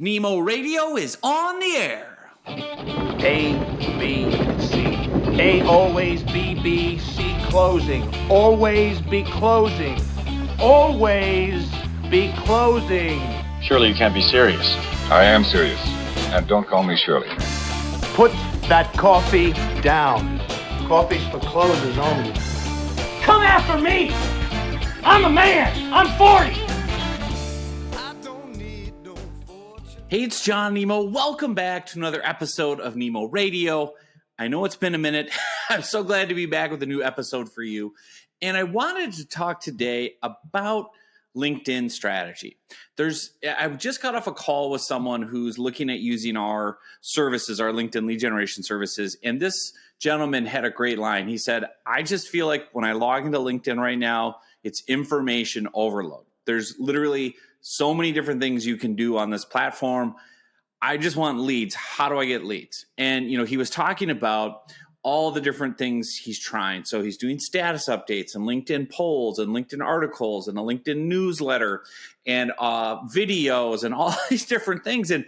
Nemo Radio is on the air. A, B, C. A, always B, B, C, closing. Always be closing. Always be closing. Surely you can't be serious. I am serious. And don't call me Shirley. Put that coffee down. Coffee's for closers only. Come after me! I'm a man! I'm 40! Hey, it's John Nemo. Welcome back to another episode of Nemo Radio. I know it's been a minute. I'm so glad to be back with a new episode for you. And I wanted to talk today about LinkedIn strategy. I just got off a call with someone who's looking at using our services, our LinkedIn lead generation services. And this gentleman had a great line. He said, I just feel like when I log into LinkedIn right now, it's information overload. There's literally so many different things you can do on this platform. I just want leads. How do I get leads? And, he was talking about all the different things he's trying. So he's doing status updates and LinkedIn polls and LinkedIn articles and a LinkedIn newsletter and videos and all these different things. And,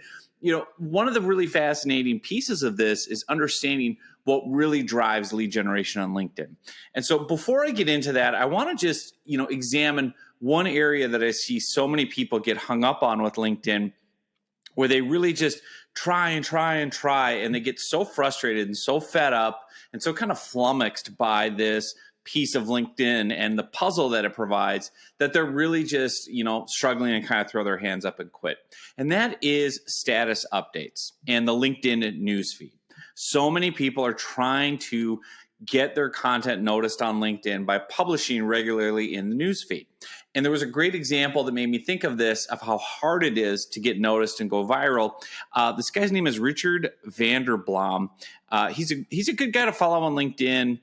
one of the really fascinating pieces of this is understanding what really drives lead generation on LinkedIn. And so before I get into that, I want to just, examine one area that I see so many people get hung up on with LinkedIn, where they really just try, and they get so frustrated and so fed up and so kind of flummoxed by this piece of LinkedIn and the puzzle that it provides that they're really just, struggling and kind of throw their hands up and quit. And that is status updates and the LinkedIn newsfeed. So many people are trying to get their content noticed on LinkedIn by publishing regularly in the newsfeed. And there was a great example that made me think of this, of how hard it is to get noticed and go viral. This guy's name is Richard Vanderblom. He's a good guy to follow on LinkedIn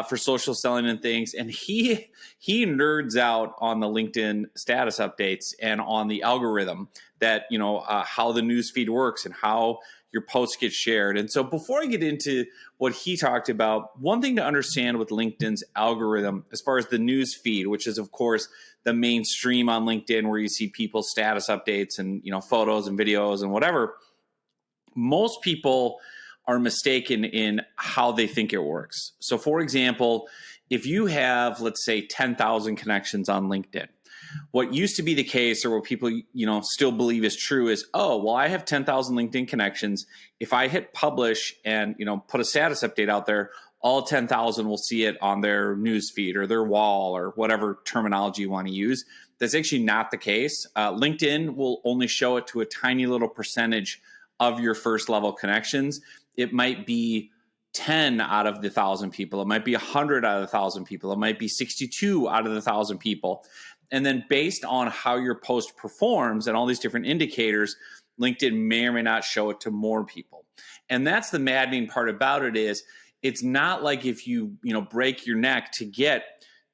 for social selling and things. And he nerds out on the LinkedIn status updates and on the algorithm that, how the newsfeed works and how your posts get shared. And so before I get into what he talked about, one thing to understand with LinkedIn's algorithm, as far as the news feed, which is, of course, the mainstream on LinkedIn where you see people's status updates and, photos and videos and whatever, most people are mistaken in how they think it works. So, for example, if you have, let's say, 10,000 connections on LinkedIn, what used to be the case, or what people, still believe is true, is, oh, well, I have 10,000 LinkedIn connections. If I hit publish and, put a status update out there, all 10,000 will see it on their news feed or their wall or whatever terminology you want to use. That's actually not the case. LinkedIn will only show it to a tiny little percentage of your first level connections. It might be 10 out of the 1,000 people. It might be 100 out of the 1,000 people. It might be 62 out of the 1,000 people. And then based on how your post performs and all these different indicators, LinkedIn may or may not show it to more people. And that's the maddening part about it, is it's not like if you, break your neck to get,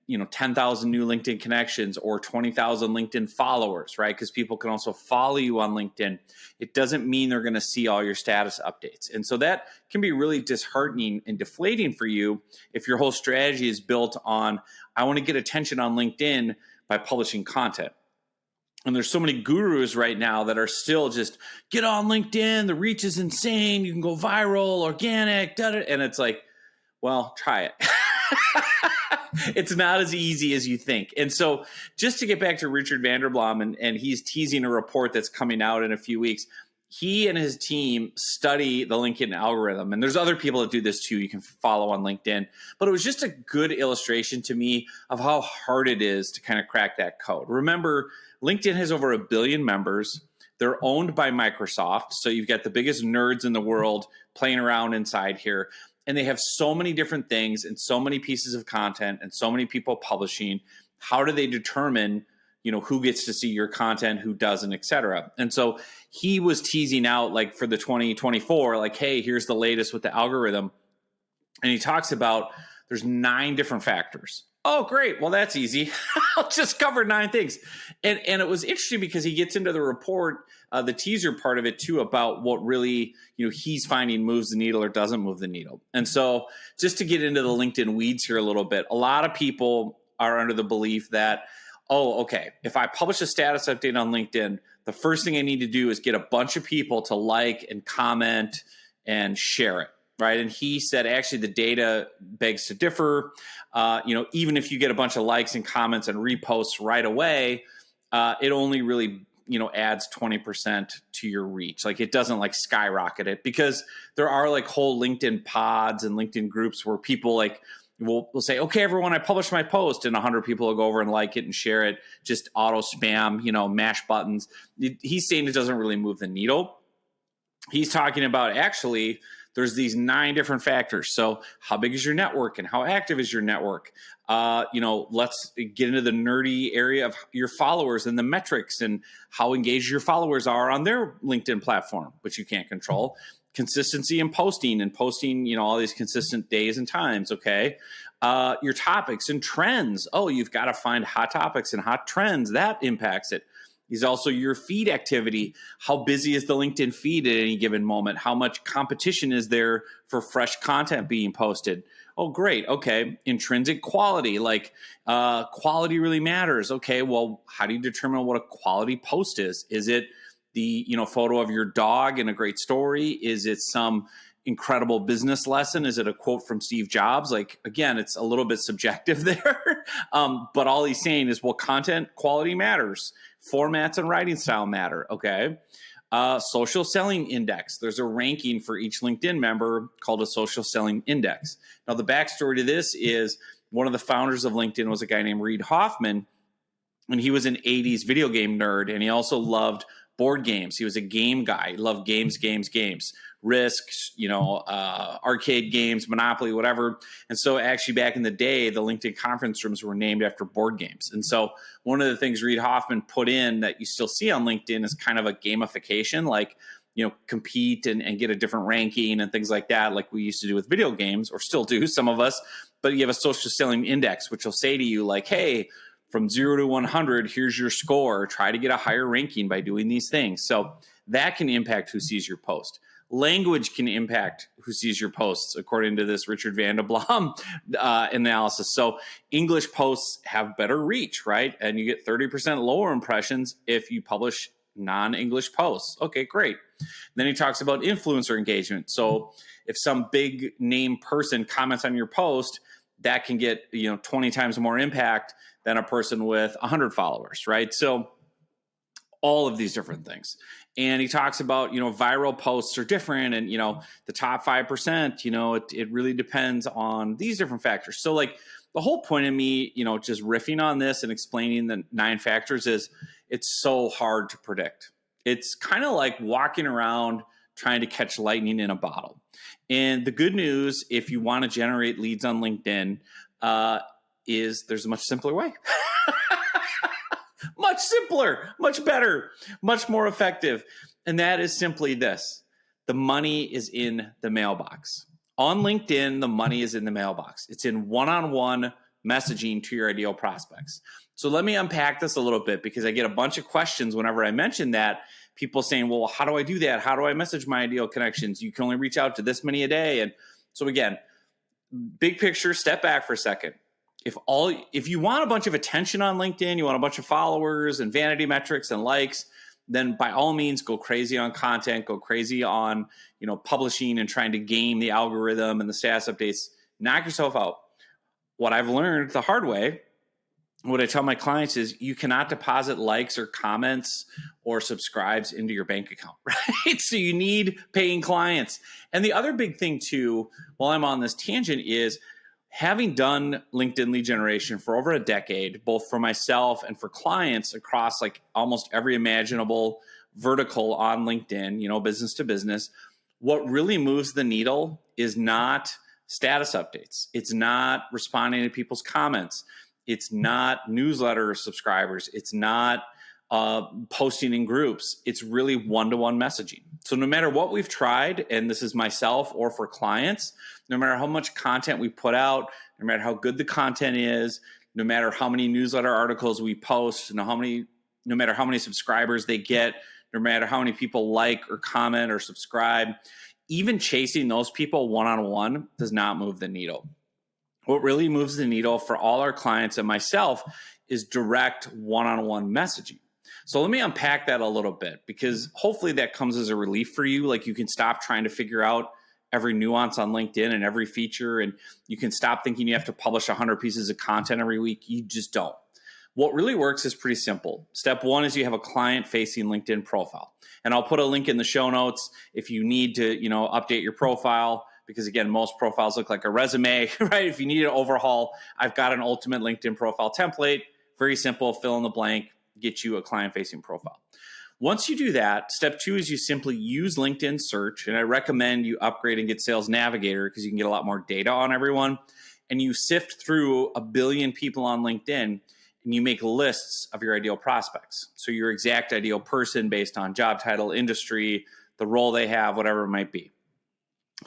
10,000 new LinkedIn connections or 20,000 LinkedIn followers, right? Because people can also follow you on LinkedIn. It doesn't mean they're going to see all your status updates. And so that can be really disheartening and deflating for you if your whole strategy is built on, I want to get attention on LinkedIn by publishing content. And there's so many gurus right now that are still just, get on LinkedIn, the reach is insane, you can go viral, organic, and it's like, well, try it. It's not as easy as you think. And so just to get back to Richard Vanderblom, and he's teasing a report that's coming out in a few weeks. He and his team study the LinkedIn algorithm. And there's other people that do this too. You can follow on LinkedIn. But it was just a good illustration to me of how hard it is to kind of crack that code. Remember, LinkedIn has over 1 billion members. They're owned by Microsoft. So you've got the biggest nerds in the world playing around inside here. And they have so many different things and so many pieces of content and so many people publishing. How do they determine, who gets to see your content, who doesn't, et cetera? And so he was teasing out, like, for the 2024, like, hey, here's the latest with the algorithm. And he talks about there's 9 different factors. Oh, great. Well, that's easy. I'll just cover 9 things. And it was interesting because he gets into the report, the teaser part of it too, about what really, he's finding moves the needle or doesn't move the needle. And so just to get into the LinkedIn weeds here a little bit, a lot of people are under the belief that, oh, okay, if I publish a status update on LinkedIn, the first thing I need to do is get a bunch of people to like and comment and share it, right? And he said, actually, the data begs to differ. Even if you get a bunch of likes and comments and reposts right away, it only really adds 20% to your reach. Like, it doesn't like skyrocket it, because there are like whole LinkedIn pods and LinkedIn groups where people like will say, okay, everyone, I published my post, and 100 people will go over and like it and share it, just auto spam, mash buttons. He's saying it doesn't really move the needle. He's talking about, actually, there's these 9 different factors. So how big is your network and how active is your network? Let's get into the nerdy area of your followers and the metrics and how engaged your followers are on their LinkedIn platform, which you can't control. Consistency in posting all these consistent days and times. Okay. Your topics and trends. Oh, you've got to find hot topics and hot trends. That impacts it. Is also your feed activity. How busy is the LinkedIn feed at any given moment? How much competition is there for fresh content being posted? Oh, great. Okay. Intrinsic quality, like quality really matters. Okay. Well, how do you determine what a quality post is? Is it the photo of your dog and a great story? Is it some incredible business lesson? Is it a quote from Steve Jobs? Like, again, it's a little bit subjective there. But all he's saying is, well, content quality matters. Formats and writing style matter. Okay. Social selling index. There's a ranking for each LinkedIn member called a social selling index. Now, the backstory to this is one of the founders of LinkedIn was a guy named Reid Hoffman, and he was an 80s video game nerd, and he also loved board games. He was a game guy. He loved games, Risk, arcade games, Monopoly, whatever. And so actually back in the day, the LinkedIn conference rooms were named after board games. And so one of the things Reid Hoffman put in that you still see on LinkedIn is kind of a gamification, like, compete and get a different ranking and things like that, like we used to do with video games, or still do, some of us. But you have a social selling index, which will say to you, like, hey, from 0 to 100, here's your score. Try to get a higher ranking by doing these things. So that can impact who sees your post. Language can impact who sees your posts, according to this Richard Van de Blom analysis. So English posts have better reach, right? And you get 30% lower impressions if you publish non-English posts. Okay, great. Then he talks about influencer engagement. So if some big name person comments on your post, that can get 20 times more impact than a person with 100 followers, right? So all of these different things. And he talks about, viral posts are different, and, the top 5%, it really depends on these different factors. So like the whole point of me, just riffing on this and explaining the 9 factors is it's so hard to predict. It's kind of like walking around trying to catch lightning in a bottle. And the good news, if you want to generate leads on LinkedIn, is there's a much simpler way. Much simpler, much better, much more effective. And that is simply this: the money is in the mailbox. On LinkedIn, the money is in the mailbox. It's in one-on-one messaging to your ideal prospects. So let me unpack this a little bit, because I get a bunch of questions whenever I mention that. People saying, well, how do I do that? How do I message my ideal connections? You can only reach out to this many a day. And so again, big picture, step back for a second. If you want a bunch of attention on LinkedIn, you want a bunch of followers and vanity metrics and likes, then by all means go crazy on content, go crazy on, publishing and trying to game the algorithm and the status updates. Knock yourself out. What I've learned the hard way, what I tell my clients is, you cannot deposit likes or comments or subscribes into your bank account, right? So you need paying clients. And the other big thing too, while I'm on this tangent, is having done LinkedIn lead generation for over a decade, both for myself and for clients across like almost every imaginable vertical on LinkedIn, business to business, what really moves the needle is not status updates. It's not responding to people's comments. It's not newsletter subscribers. It's not posting in groups. It's really one-to-one messaging. So no matter what we've tried, and this is myself or for clients, no matter how much content we put out, no matter how good the content is, no matter how many newsletter articles we post, no matter how many subscribers they get, no matter how many people like or comment or subscribe, even chasing those people one-on-one does not move the needle. What really moves the needle for all our clients and myself is direct one-on-one messaging. So let me unpack that a little bit, because hopefully that comes as a relief for you. Like, you can stop trying to figure out every nuance on LinkedIn and every feature, and you can stop thinking you have to publish 100 pieces of content every week. You just don't. What really works is pretty simple. Step one is you have a client-facing LinkedIn profile. And I'll put a link in the show notes if you need to, update your profile, because again, most profiles look like a resume, right? If you need an overhaul, I've got an ultimate LinkedIn profile template. Very simple, fill in the blank, get you a client-facing profile. Once you do that, step two is you simply use LinkedIn search, and I recommend you upgrade and get Sales Navigator because you can get a lot more data on everyone. And you sift through 1 billion people on LinkedIn, and you make lists of your ideal prospects. So your exact ideal person based on job title, industry, the role they have, whatever it might be.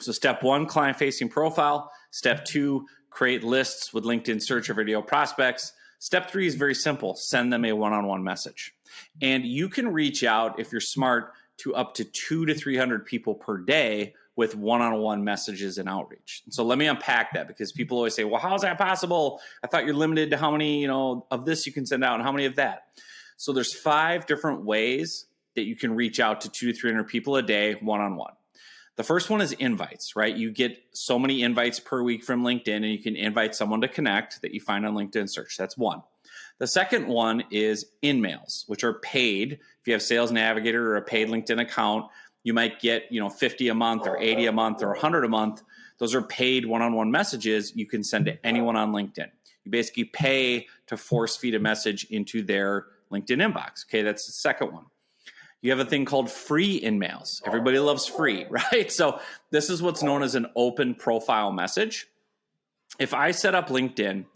So step one, client-facing profile. Step two, create lists with LinkedIn search of ideal prospects. Step three is very simple. Send them a one-on-one message. And you can reach out, if you're smart, to up to 200 to 300 people per day with one-on-one messages and outreach. So let me unpack that, because people always say, well, how is that possible? I thought you're limited to how many, of this you can send out and how many of that. So there's 5 different ways that you can reach out to 200 to 300 people a day, one-on-one. The first one is invites, right? You get so many invites per week from LinkedIn, and you can invite someone to connect that you find on LinkedIn search. That's one. The second one is in-mails, which are paid. If you have Sales Navigator or a paid LinkedIn account, you might get 50 a month or 80 a month or 100 a month. Those are paid one-on-one messages you can send to anyone on LinkedIn. You basically pay to force feed a message into their LinkedIn inbox. Okay, that's the second one. You have a thing called free in-mails. Everybody loves free, right? So this is what's known as an open profile message. If I set up LinkedIn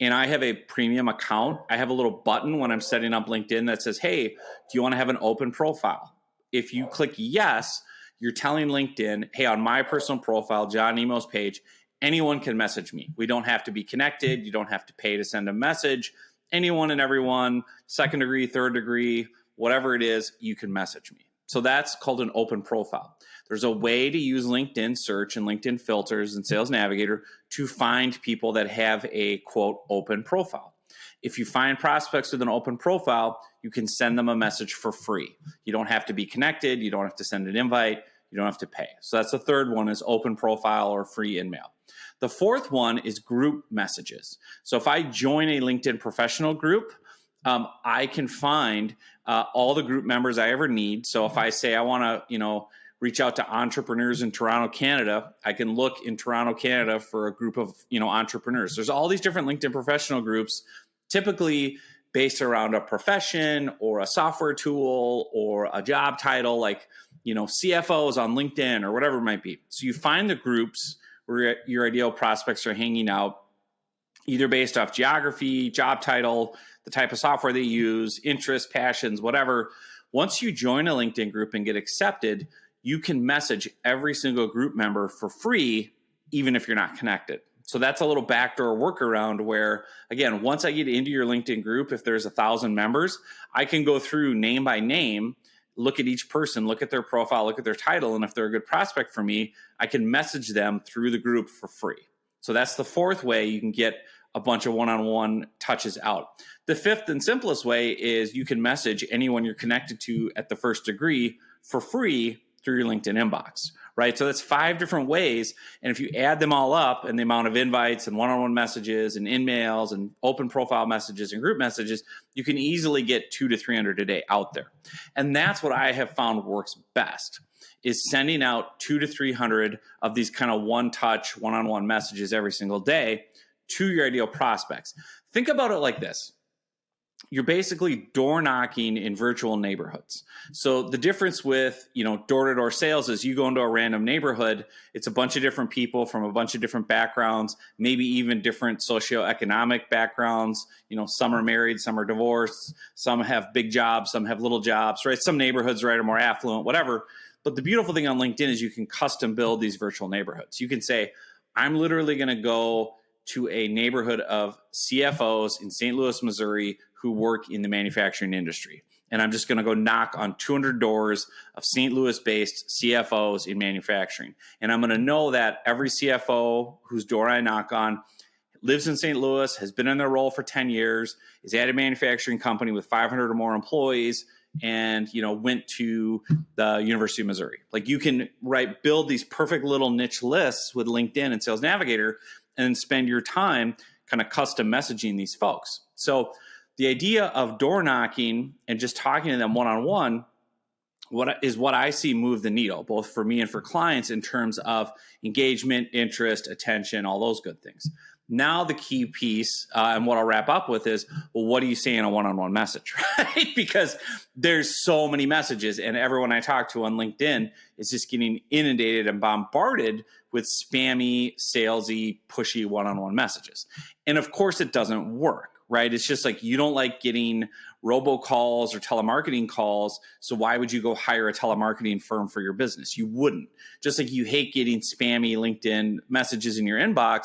and I have a premium account, I have a little button when I'm setting up LinkedIn that says, hey, do you want to have an open profile? If you click yes, you're telling LinkedIn, hey, on my personal profile, John Nemo's page, anyone can message me. We don't have to be connected. You don't have to pay to send a message. Anyone and everyone, second degree, third degree, whatever it is, you can message me. So that's called an open profile. There's a way to use LinkedIn search and LinkedIn filters and Sales Navigator to find people that have a, quote, open profile. If you find prospects with an open profile, you can send them a message for free. You don't have to be connected. You don't have to send an invite. You don't have to pay. So that's the third one, is open profile or free in-mail. The fourth one is group messages. So if I join a LinkedIn professional group, I can find all the group members I ever need. So if I say I want to, reach out to entrepreneurs in Toronto, Canada, I can look in Toronto, Canada for a group of, entrepreneurs. There's all these different LinkedIn professional groups, typically based around a profession or a software tool or a job title, like, CFOs on LinkedIn or whatever it might be. So you find the groups where your ideal prospects are hanging out, either based off geography, job title, the type of software they use, interests, passions, whatever. Once you join a LinkedIn group and get accepted, you can message every single group member for free, even if you're not connected. So that's a little backdoor workaround where, again, once I get into your LinkedIn group, if there's 1,000 members, I can go through name by name, look at each person, look at their profile, look at their title, and if they're a good prospect for me, I can message them through the group for free. So that's the fourth way you can get a bunch of one-on-one touches out. The fifth and simplest way is you can message anyone you're connected to at the first degree for free through your LinkedIn inbox, right? So that's 5 different ways. And if you add them all up, and the amount of invites and one-on-one messages and in-mails and open profile messages and group messages, you can easily get 200 to 300 a day out there. And that's what I have found works best, is sending out 200 to 300 of these kind of one-touch, one-on-one messages every single day to your ideal prospects. Think about it like this. You're basically door knocking in virtual neighborhoods. So the difference with, door-to-door sales is you go into a random neighborhood, it's a bunch of different people from a bunch of different backgrounds, maybe even different socioeconomic backgrounds. Some are married, some are divorced, some have big jobs, some have little jobs, right? Some neighborhoods, right, are more affluent, whatever. But the beautiful thing on LinkedIn is you can custom build these virtual neighborhoods. You can say, I'm literally going to go to a neighborhood of CFOs in St. Louis, Missouri, who work in the manufacturing industry. And I'm just going to go knock on 200 doors of St. Louis-based CFOs in manufacturing. And I'm going to know that every CFO whose door I knock on lives in St. Louis, has been in their role for 10 years, is at a manufacturing company with 500 or more employees, and, went to the University of Missouri. Like you can build these perfect little niche lists with LinkedIn and Sales Navigator and spend your time kind of custom messaging these folks. So the idea of door knocking and just talking to them one-on-one, what I see move the needle, both for me and for clients in terms of engagement, interest, attention, all those good things. Now the key piece, and what I'll wrap up with is, well, what do you say in a one-on-one message, right? Because there's so many messages, and everyone I talk to on LinkedIn is just getting inundated and bombarded with spammy, salesy, pushy one-on-one messages. And of course it doesn't work, right? It's just like you don't like getting robocalls or telemarketing calls, so why would you go hire a telemarketing firm for your business? You wouldn't. Just like you hate getting spammy LinkedIn messages in your inbox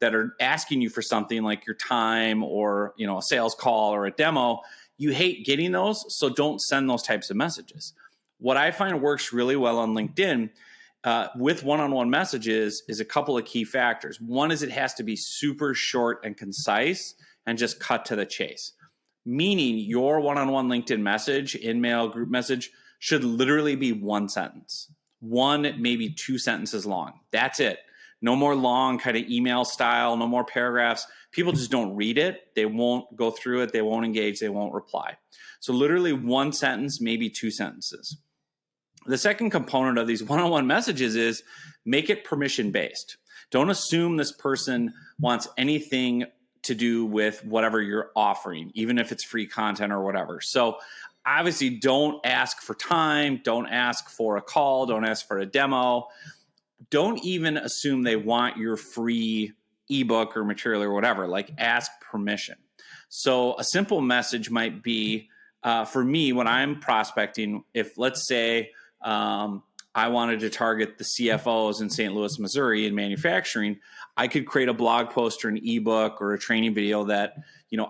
that are asking you for something like your time or a sales call or a demo. You hate getting those, so don't send those types of messages. What I find works really well on LinkedIn with one-on-one messages is a couple of key factors. One is it has to be super short and concise and just cut to the chase. Meaning your one-on-one LinkedIn message, in-mail, group message should literally be one sentence, one, maybe 2 sentences long. That's it. No more long kind of email style, no more paragraphs. People just don't read it. They won't go through it. They won't engage. They won't reply. So literally one sentence, maybe 2 sentences. The second component of these one-on-one messages is make it permission-based. Don't assume this person wants anything to do with whatever you're offering, even if it's free content or whatever. So obviously don't ask for time, don't ask for a call, don't ask for a demo. Don't even assume they want your free ebook or material or whatever. Like ask permission. So a simple message might be, for me, when I'm prospecting, if let's say I wanted to target the CFOs in St. Louis, Missouri in manufacturing, I could create a blog post or an ebook or a training video that,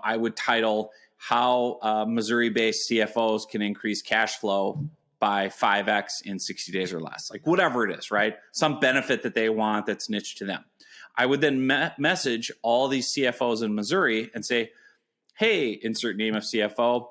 I would title how Missouri-based CFOs can increase cash flow by 5x in 60 days or less, like whatever it is, right? Some benefit that they want that's niche to them. I would then message all these CFOs in Missouri and say, hey, insert name of CFO,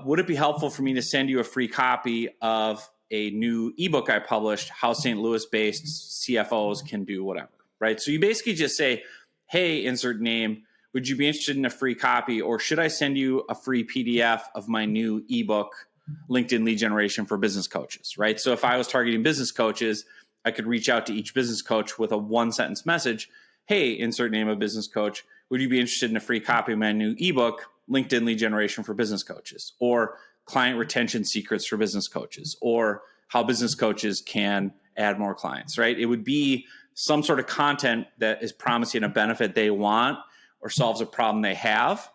would it be helpful for me to send you a free copy of a new ebook I published, how St. Louis-based CFOs can do whatever, right? So you basically just say, hey, insert name, would you be interested in a free copy, or should I send you a free PDF of my new ebook, LinkedIn Lead Generation for Business Coaches, right? So if I was targeting business coaches, I could reach out to each business coach with a 1-sentence message. Hey, insert name of business coach, would you be interested in a free copy of my new ebook, LinkedIn Lead Generation for Business Coaches, or client retention secrets for business coaches, or how business coaches can add more clients, right? It would be some sort of content that is promising a benefit they want or solves a problem they have.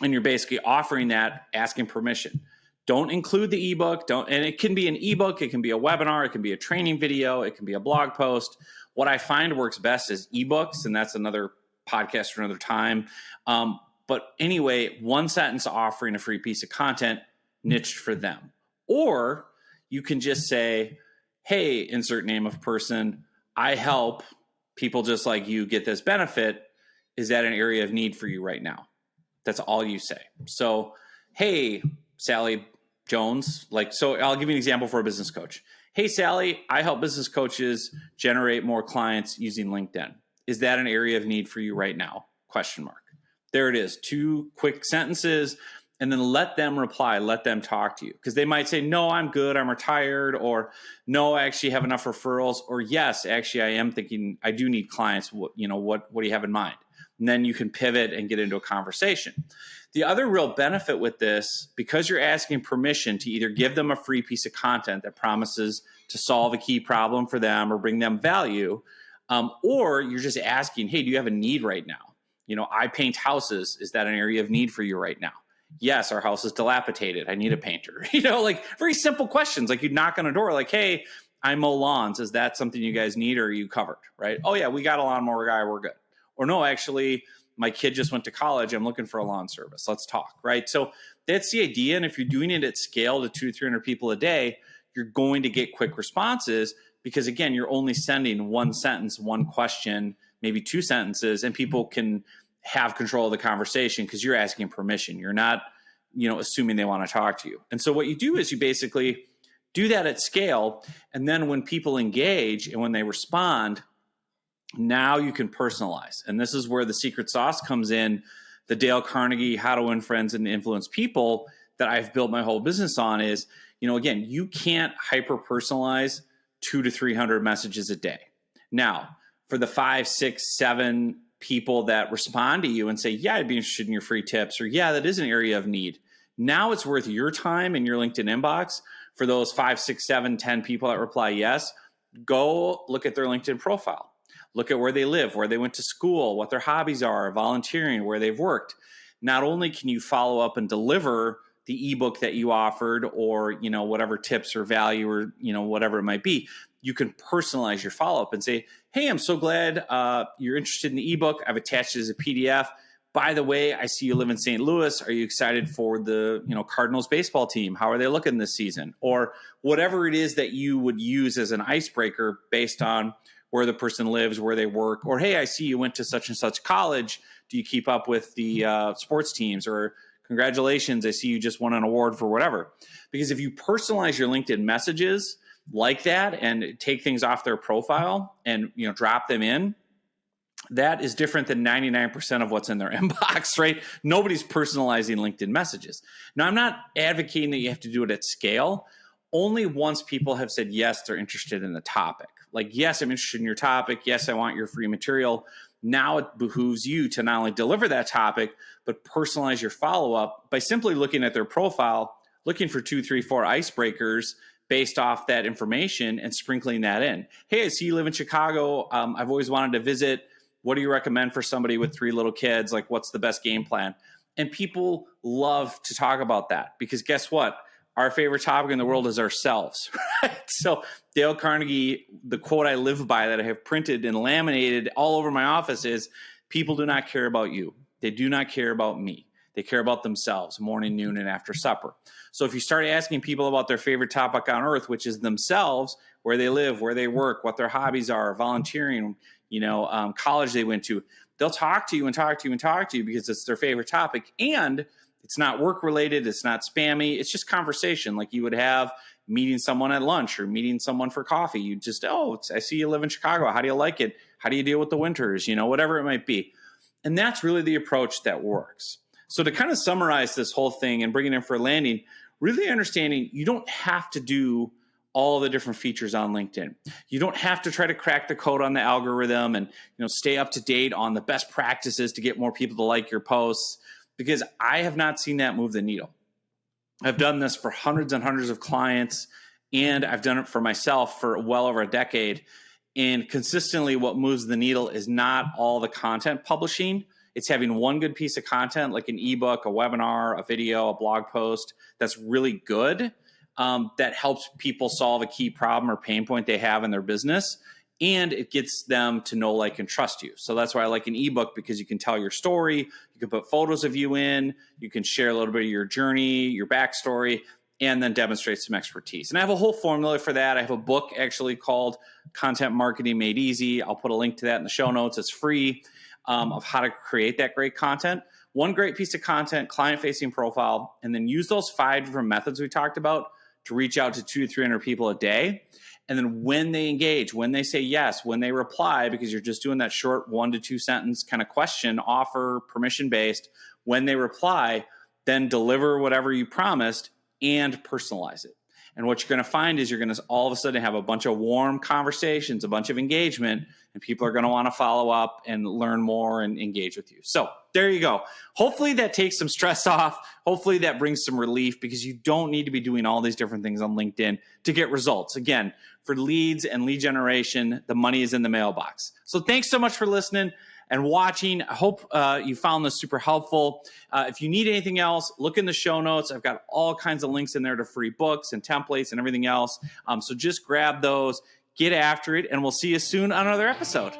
And you're basically offering that, asking permission. Don't include the ebook. And it can be an ebook, it can be a webinar, it can be a training video, it can be a blog post. What I find works best is ebooks, and that's another podcast for another time. But anyway, 1-sentence offering a free piece of content niched for them. Or you can just say, hey, insert name of person, I help people just like you get this benefit. Is that an area of need for you right now? That's all you say. So, hey, Sally Jones, so I'll give you an example for a business coach. Hey, Sally, I help business coaches generate more clients using LinkedIn. Is that an area of need for you right now? ? There it is. 2 quick sentences, and then let them reply, let them talk to you. Because they might say, no, I'm good, I'm retired, or no, I actually have enough referrals, or yes, actually, I am thinking I do need clients. What do you have in mind? And then you can pivot and get into a conversation. The other real benefit with this, because you're asking permission to either give them a free piece of content that promises to solve a key problem for them or bring them value, or you're just asking, hey, do you have a need right now? I paint houses. Is that an area of need for you right now? Yes, our house is dilapidated. I need a painter. Very simple questions. Like you'd knock on a door like, hey, I mow lawns. Is that something you guys need, or are you covered, right? Oh, yeah, we got a lawnmower guy. We're good. Or no, actually, my kid just went to college. I'm looking for a lawn service. Let's talk, right? So that's the idea. And if you're doing it at scale to 200 to 300 people a day, you're going to get quick responses because, again, you're only sending 1 sentence, 1 question, maybe 2 sentences, and people can have control of the conversation because you're asking permission. You're not assuming they want to talk to you. And so what you do is you basically do that at scale. And then when people engage and when they respond, now you can personalize. And this is where the secret sauce comes in. The Dale Carnegie, How to Win Friends and Influence People that I've built my whole business on is, again, you can't hyper personalize 200 to 300 messages a day. Now, for the 5, 6, 7 people that respond to you and say, yeah, I'd be interested in your free tips, or yeah, that is an area of need. Now it's worth your time in your LinkedIn inbox. For those 5, 6, 7, 10 people that reply yes, go look at their LinkedIn profile. Look at where they live, where they went to school, what their hobbies are, volunteering, where they've worked. Not only can you follow up and deliver the ebook that you offered, or whatever tips or value, or whatever it might be, you can personalize your follow-up and say, hey, I'm so glad you're interested in the ebook. I've attached it as a PDF. By the way, I see you live in St. Louis. Are you excited for the Cardinals baseball team? How are they looking this season? Or whatever it is that you would use as an icebreaker based on where the person lives, where they work. Or, hey, I see you went to such and such college. Do you keep up with the sports teams? Or, congratulations, I see you just won an award for whatever. Because if you personalize your LinkedIn messages like that and take things off their profile and drop them in, that is different than 99% of what's in their inbox, right? Nobody's personalizing LinkedIn messages. Now, I'm not advocating that you have to do it at scale. Only once people have said, yes, they're interested in the topic. Like, yes, I'm interested in your topic. Yes, I want your free material. Now it behooves you to not only deliver that topic, but personalize your follow-up by simply looking at their profile, looking for 2, 3, 4 icebreakers based off that information and sprinkling that in. Hey, I see you live in Chicago. I've always wanted to visit. What do you recommend for somebody with 3 little kids? Like, what's the best game plan? And people love to talk about that because guess what? Our favorite topic in the world is ourselves, right? So Dale Carnegie, the quote I live by that I have printed and laminated all over my office is, people do not care about you. They do not care about me. They care about themselves, morning, noon, and after supper. So if you start asking people about their favorite topic on earth, which is themselves, where they live, where they work, what their hobbies are, volunteering, college they went to, they'll talk to you and talk to you and talk to you because it's their favorite topic. And it's not work related. It's not spammy. It's just conversation like you would have meeting someone at lunch or meeting someone for coffee. You just, I see you live in Chicago. How do you like it? How do you deal with the winters? Whatever it might be. And that's really the approach that works. So to kind of summarize this whole thing and bring it in for a landing, really understanding you don't have to do all the different features on LinkedIn. You don't have to try to crack the code on the algorithm and stay up to date on the best practices to get more people to like your posts, because I have not seen that move the needle. I've done this for hundreds and hundreds of clients, and I've done it for myself for well over a decade. And consistently what moves the needle is not all the content publishing. It's having one good piece of content like an ebook, a webinar, a video, a blog post that's really good, that helps people solve a key problem or pain point they have in their business. And it gets them to know, like, and trust you. So that's why I like an ebook, because you can tell your story. You can put photos of you in. You can share a little bit of your journey, your backstory, and then demonstrate some expertise. And I have a whole formula for that. I have a book actually called Content Marketing Made Easy. I'll put a link to that in the show notes. It's free, of how to create that great content. One great piece of content, client-facing profile, and then use those 5 different methods we talked about to reach out to 200 to 300 people a day. And then when they engage, when they say yes, when they reply, because you're just doing that short 1 to 2 sentence kind of question, offer, permission-based, when they reply, then deliver whatever you promised and personalize it. And what you're going to find is you're going to all of a sudden have a bunch of warm conversations, a bunch of engagement, and people are going to want to follow up and learn more and engage with you. So there you go. Hopefully that takes some stress off. Hopefully that brings some relief, because you don't need to be doing all these different things on LinkedIn to get results. Again, for leads and lead generation, the money is in the mailbox. So thanks so much for listening and watching. I hope you found this super helpful. If you need anything else, look in the show notes. I've got all kinds of links in there to free books and templates and everything else. So just grab those, get after it, and we'll see you soon on another episode.